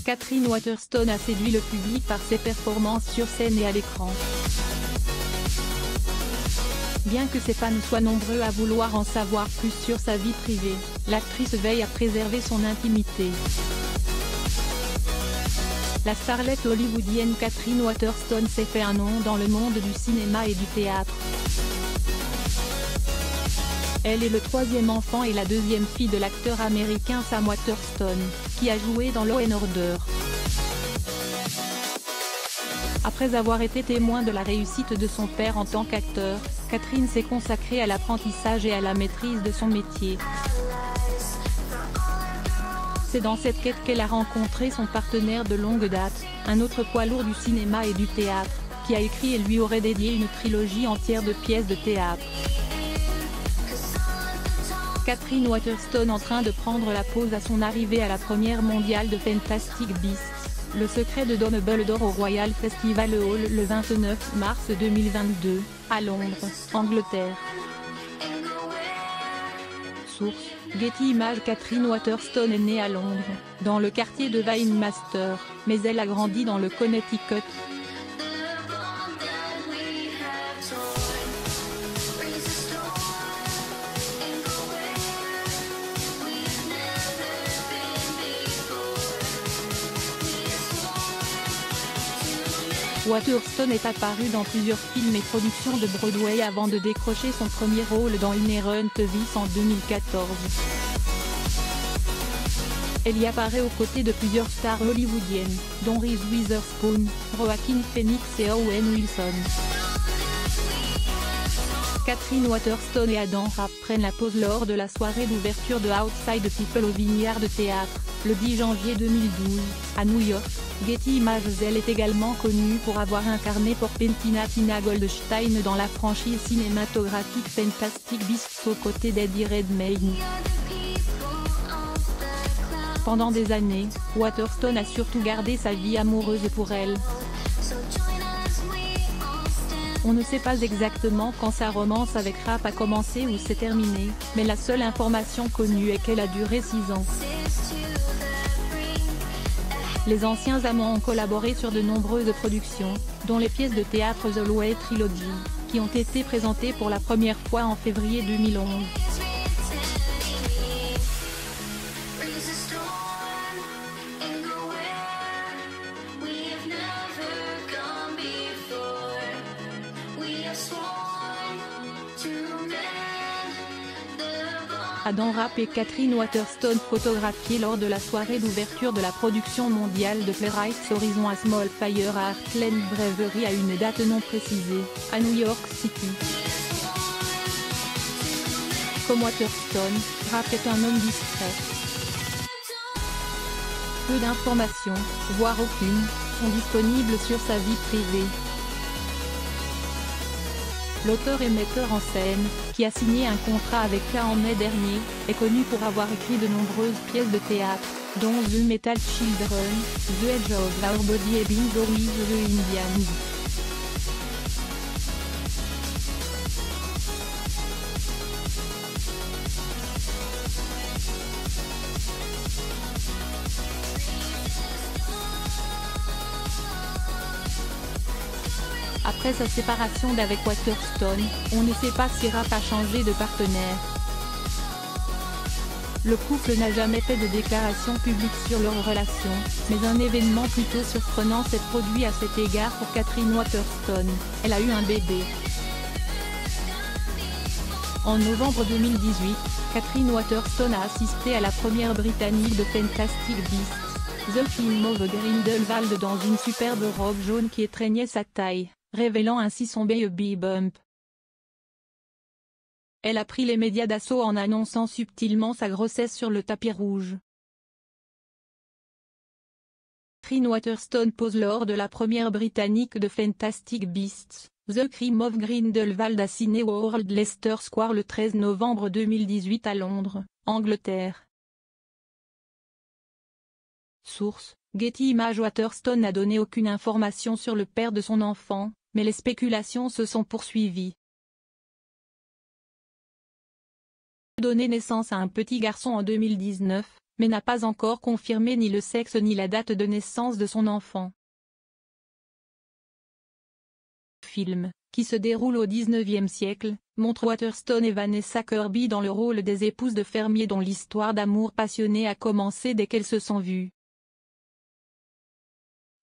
Katherine Waterston a séduit le public par ses performances sur scène et à l'écran. Bien que ses fans soient nombreux à vouloir en savoir plus sur sa vie privée, l'actrice veille à préserver son intimité. La starlette hollywoodienne Katherine Waterston s'est fait un nom dans le monde du cinéma et du théâtre. Elle est le troisième enfant et la deuxième fille de l'acteur américain Sam Waterston, qui a joué dans Law & Order. Après avoir été témoin de la réussite de son père en tant qu'acteur, Katherine s'est consacrée à l'apprentissage et à la maîtrise de son métier. C'est dans cette quête qu'elle a rencontré son partenaire de longue date, un autre poids lourd du cinéma et du théâtre, qui a écrit et lui aurait dédié une trilogie entière de pièces de théâtre. Katherine Waterston en train de prendre la pause à son arrivée à la première mondiale de Fantastic Beasts, le secret de Dumbledore au Royal Festival Hall le 29 mars 2022, à Londres, Angleterre. Source: Getty Images. Katherine Waterston est née à Londres, dans le quartier de Westminster, mais elle a grandi dans le Connecticut. Waterston est apparue dans plusieurs films et productions de Broadway avant de décrocher son premier rôle dans Inherent Vice en 2014. Elle y apparaît aux côtés de plusieurs stars hollywoodiennes, dont Reese Witherspoon, Joaquin Phoenix et Owen Wilson. Katherine Waterston et Adam Rapp prennent la pause lors de la soirée d'ouverture de Outside People au Vineyard Theatre, le 10 janvier 2012, à New York. Getty Images. Elle est également connue pour avoir incarné Porpentina Tina Goldstein dans la franchise cinématographique Fantastic Beasts aux côtés d'Eddie Redmayne. Pendant des années, Waterston a surtout gardé sa vie amoureuse pour elle. On ne sait pas exactement quand sa romance avec Rapp a commencé ou s'est terminée, mais la seule information connue est qu'elle a duré 6 ans. Les anciens amants ont collaboré sur de nombreuses productions, dont les pièces de théâtre The Lowe Trilogy, qui ont été présentées pour la première fois en février 2011. Adam Rapp et Katherine Waterston photographiés lors de la soirée d'ouverture de la production mondiale de Playwrights Horizon A Small Fire à Heartland Brewery à une date non précisée, à New York City. Comme Waterston, Rapp est un homme discret. Peu d'informations, voire aucune, sont disponibles sur sa vie privée. L'auteur et metteur en scène, qui a signé un contrat avec K en mai dernier, est connu pour avoir écrit de nombreuses pièces de théâtre, dont The Metal Children, The Edge of Our Body et Bingo with the Indians. Après sa séparation d'avec Waterston, on ne sait pas si Rapp a changé de partenaire. Le couple n'a jamais fait de déclaration publique sur leur relation, mais un événement plutôt surprenant s'est produit à cet égard pour Katherine Waterston, elle a eu un bébé. En novembre 2018, Katherine Waterston a assisté à la première britannique de Fantastic Beasts, The Film of Grindelwald dans une superbe robe jaune qui étreignait sa taille, révélant ainsi son baby bump. Elle a pris les médias d'assaut en annonçant subtilement sa grossesse sur le tapis rouge. Katherine Waterston pose lors de la première britannique de Fantastic Beasts, The Crime of Grindelwald à Cineworld Leicester Square le 13 novembre 2018 à Londres, Angleterre. Source: Getty Images. Waterston n'a donné aucune information sur le père de son enfant, mais les spéculations se sont poursuivies. Donné naissance à un petit garçon en 2019, mais n'a pas encore confirmé ni le sexe ni la date de naissance de son enfant. Film, qui se déroule au XIXe siècle, montre Waterston et Vanessa Kirby dans le rôle des épouses de fermiers dont l'histoire d'amour passionné a commencé dès qu'elles se sont vues.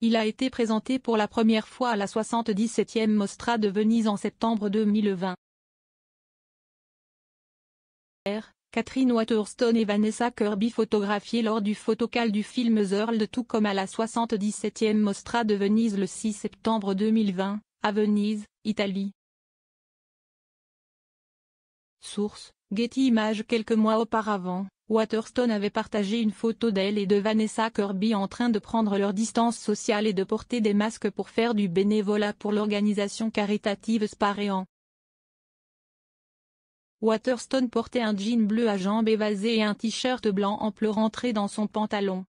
Il a été présenté pour la première fois à la 77e Mostra de Venise en septembre 2020. Catherine Waterston et Vanessa Kirby photographiées lors du photocall du film The Earl, tout comme à la 77e Mostra de Venise le 6 septembre 2020, à Venise, Italie. Source: Getty Images. Quelques mois auparavant, Waterston avait partagé une photo d'elle et de Vanessa Kirby en train de prendre leur distance sociale et de porter des masques pour faire du bénévolat pour l'organisation caritative Sparean. Waterston portait un jean bleu à jambes évasées et un t-shirt blanc ample rentré dans son pantalon.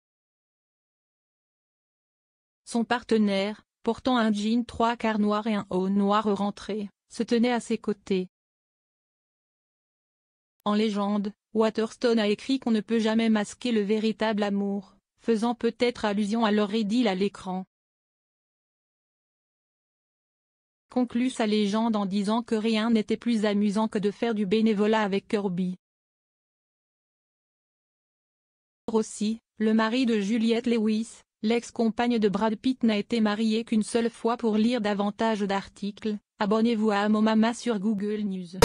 Son partenaire, portant un jean 3/4 noir et un haut noir rentré, se tenait à ses côtés. En légende, Waterston a écrit qu'on ne peut jamais masquer le véritable amour, faisant peut-être allusion à leur idylle à l'écran. Conclut sa légende en disant que rien n'était plus amusant que de faire du bénévolat avec Kirby. Aussi, le mari de Juliette Lewis, l'ex-compagne de Brad Pitt, n'a été marié qu'une seule fois. Pour lire davantage d'articles, abonnez-vous à Amomama sur Google News.